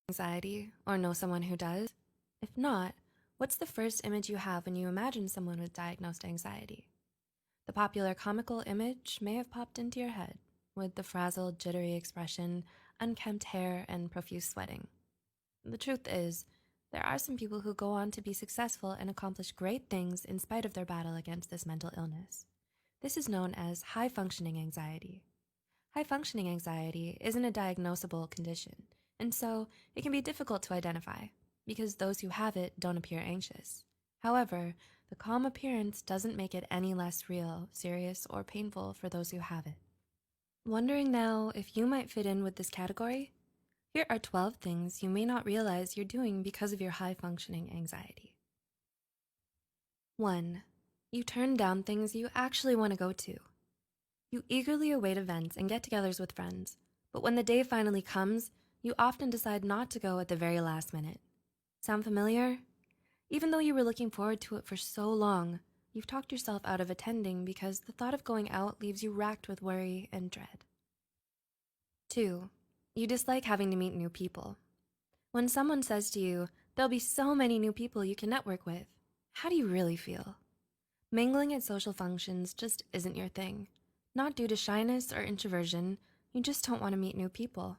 Anxiety or know someone who does? If not, what's the first image you have when you imagine someone with diagnosed anxiety? The popular comical image may have popped into your head with the frazzled, jittery expression, unkempt hair, and profuse sweating. The truth is, there are some people who go on to be successful and accomplish great things in spite of their battle against this mental illness. This is known as high-functioning anxiety. High-functioning anxiety isn't a diagnosable condition, and so it can be difficult to identify because those who have it don't appear anxious. However, the calm appearance doesn't make it any less real, serious, or painful for those who have it. Wondering now if you might fit in with this category? Here are 12 things you may not realize you're doing because of your high-functioning anxiety. 1. You turn down things you actually want to go to. You eagerly await events and get-togethers with friends, but when the day finally comes, you often decide not to go at the very last minute. Sound familiar? Even though you were looking forward to it for so long, you've talked yourself out of attending because the thought of going out leaves you racked with worry and dread. 2. You dislike having to meet new people. When someone says to you, there'll be so many new people you can network with, how do you really feel? Mingling at social functions just isn't your thing. Not due to shyness or introversion, you just don't want to meet new people.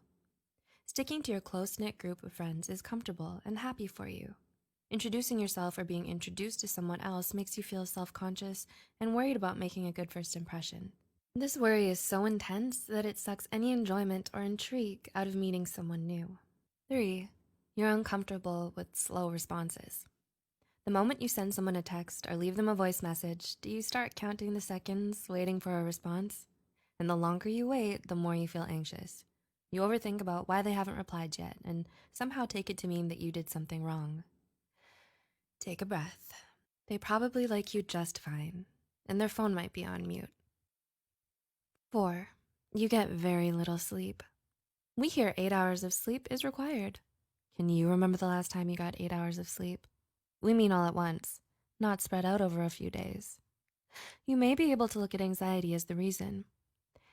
Sticking to your close-knit group of friends is comfortable and happy for you. Introducing yourself or being introduced to someone else makes you feel self-conscious and worried about making a good first impression. This worry is so intense that it sucks any enjoyment or intrigue out of meeting someone new. 3. You're uncomfortable with slow responses. The moment you send someone a text or leave them a voice message, do you start counting the seconds, waiting for a response? And the longer you wait, the more you feel anxious. You overthink about why they haven't replied yet and somehow take it to mean that you did something wrong. Take a breath. They probably like you just fine, and their phone might be on mute. 4. You get very little sleep. We hear 8 hours of sleep is required. Can you remember the last time you got 8 hours of sleep? We mean all at once, not spread out over a few days. You may be able to look at anxiety as the reason.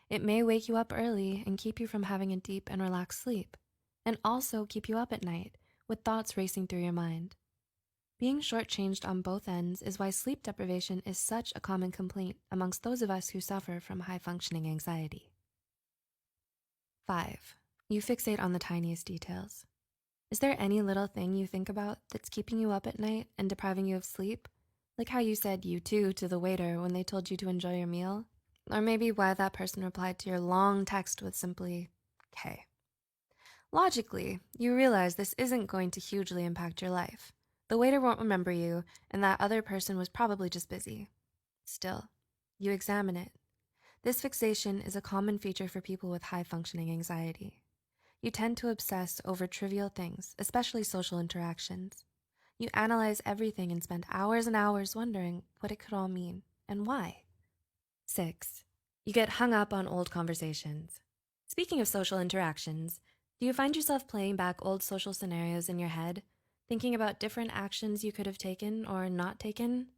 It may wake you up early and keep you from having a deep and relaxed sleep, and also keep you up at night with thoughts racing through your mind. Being shortchanged on both ends is why sleep deprivation is such a common complaint amongst those of us who suffer from high-functioning anxiety. 5. You fixate on the tiniest details. Is there any little thing you think about that's keeping you up at night and depriving you of sleep? Like how you said you too to the waiter when they told you to enjoy your meal? Or maybe why that person replied to your long text with simply, "K." Logically, you realize this isn't going to hugely impact your life. The waiter won't remember you, and that other person was probably just busy. Still, you examine it. This fixation is a common feature for people with high-functioning anxiety. You tend to obsess over trivial things, especially social interactions. You analyze everything and spend hours and hours wondering what it could all mean and why. 6. You get hung up on old conversations. Speaking of social interactions, do you find yourself playing back old social scenarios in your head, thinking about different actions you could have taken or not taken?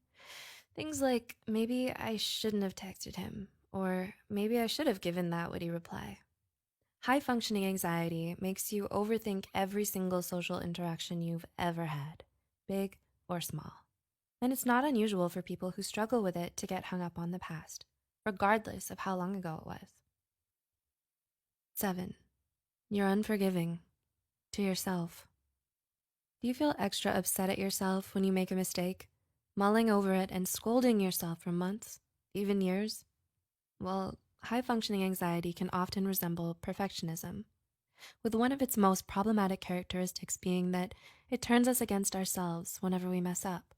Things like, maybe I shouldn't have texted him, or maybe I should have given that witty reply. High-functioning anxiety makes you overthink every single social interaction you've ever had, big or small. And it's not unusual for people who struggle with it to get hung up on the past, regardless of how long ago it was. 7. You're unforgiving to yourself. Do you feel extra upset at yourself when you make a mistake, mulling over it and scolding yourself for months, even years? Well, high-functioning anxiety can often resemble perfectionism, with one of its most problematic characteristics being that it turns us against ourselves whenever we mess up.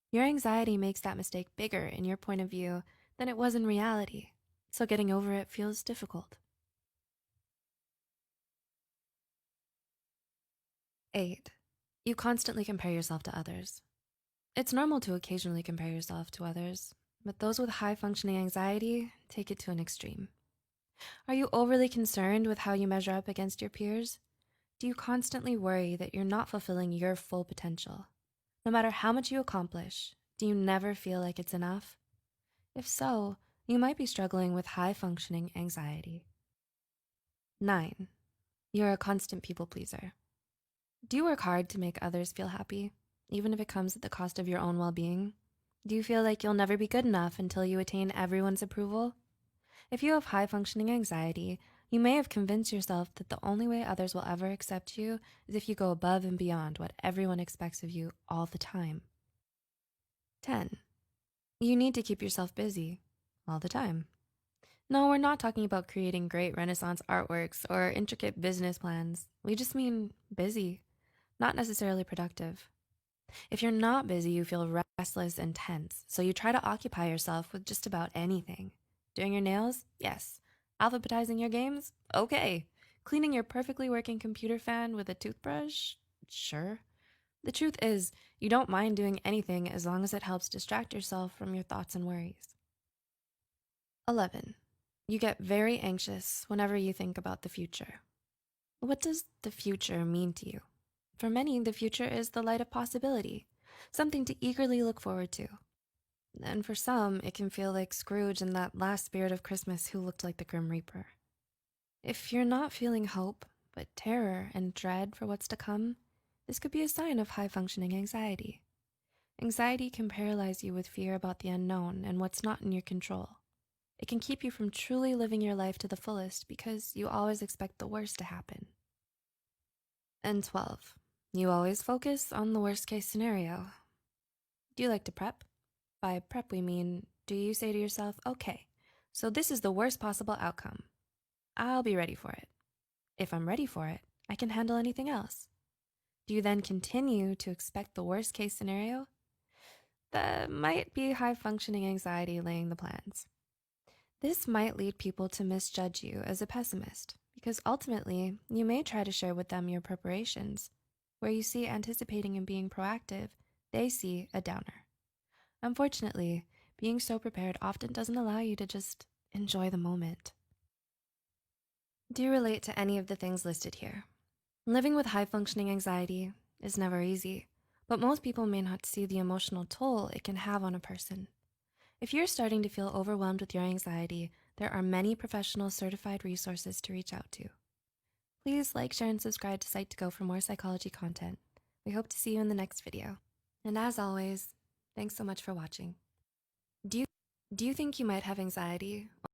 Your anxiety makes that mistake bigger in your point of view than it was in reality, so getting over it feels difficult. 8. You constantly compare yourself to others. It's normal to occasionally compare yourself to others, but those with high-functioning anxiety take it to an extreme. Are you overly concerned with how you measure up against your peers? Do you constantly worry that you're not fulfilling your full potential? No matter how much you accomplish, do you never feel like it's enough? If so, you might be struggling with high-functioning anxiety. 9. You're a constant people pleaser. Do you work hard to make others feel happy, even if it comes at the cost of your own well-being? Do you feel like you'll never be good enough until you attain everyone's approval? If you have high-functioning anxiety, you may have convinced yourself that the only way others will ever accept you is if you go above and beyond what everyone expects of you all the time. 10. You need to keep yourself busy all the time. No, we're not talking about creating great Renaissance artworks or intricate business plans. We just mean busy, not necessarily productive. If you're not busy, you feel restless and tense, so you try to occupy yourself with just about anything. Doing your nails? Yes. Alphabetizing your games? Okay. Cleaning your perfectly working computer fan with a toothbrush? Sure. The truth is, you don't mind doing anything as long as it helps distract yourself from your thoughts and worries. 11. You get very anxious whenever you think about the future. What does the future mean to you? For many, the future is the light of possibility, something to eagerly look forward to. And for some, it can feel like Scrooge in that last spirit of Christmas who looked like the Grim Reaper. If you're not feeling hope, but terror and dread for what's to come, this could be a sign of high-functioning anxiety. Anxiety can paralyze you with fear about the unknown and what's not in your control. It can keep you from truly living your life to the fullest because you always expect the worst to happen. And 12. You always focus on the worst-case scenario. Do you like to prep? By prep, we mean, do you say to yourself, okay, so this is the worst possible outcome. I'll be ready for it. If I'm ready for it, I can handle anything else. Do you then continue to expect the worst-case scenario? That might be high-functioning anxiety laying the plans. This might lead people to misjudge you as a pessimist because ultimately you may try to share with them your preparations. Where you see anticipating and being proactive, they see a downer. Unfortunately, being so prepared often doesn't allow you to just enjoy the moment. Do you relate to any of the things listed here? Living with high-functioning anxiety is never easy, but most people may not see the emotional toll it can have on a person. If you're starting to feel overwhelmed with your anxiety, there are many professional certified resources to reach out to. Please like, share, and subscribe to Psych2Go for more psychology content. We hope to see you in the next video. And as always, thanks so much for watching. Do you think you might have anxiety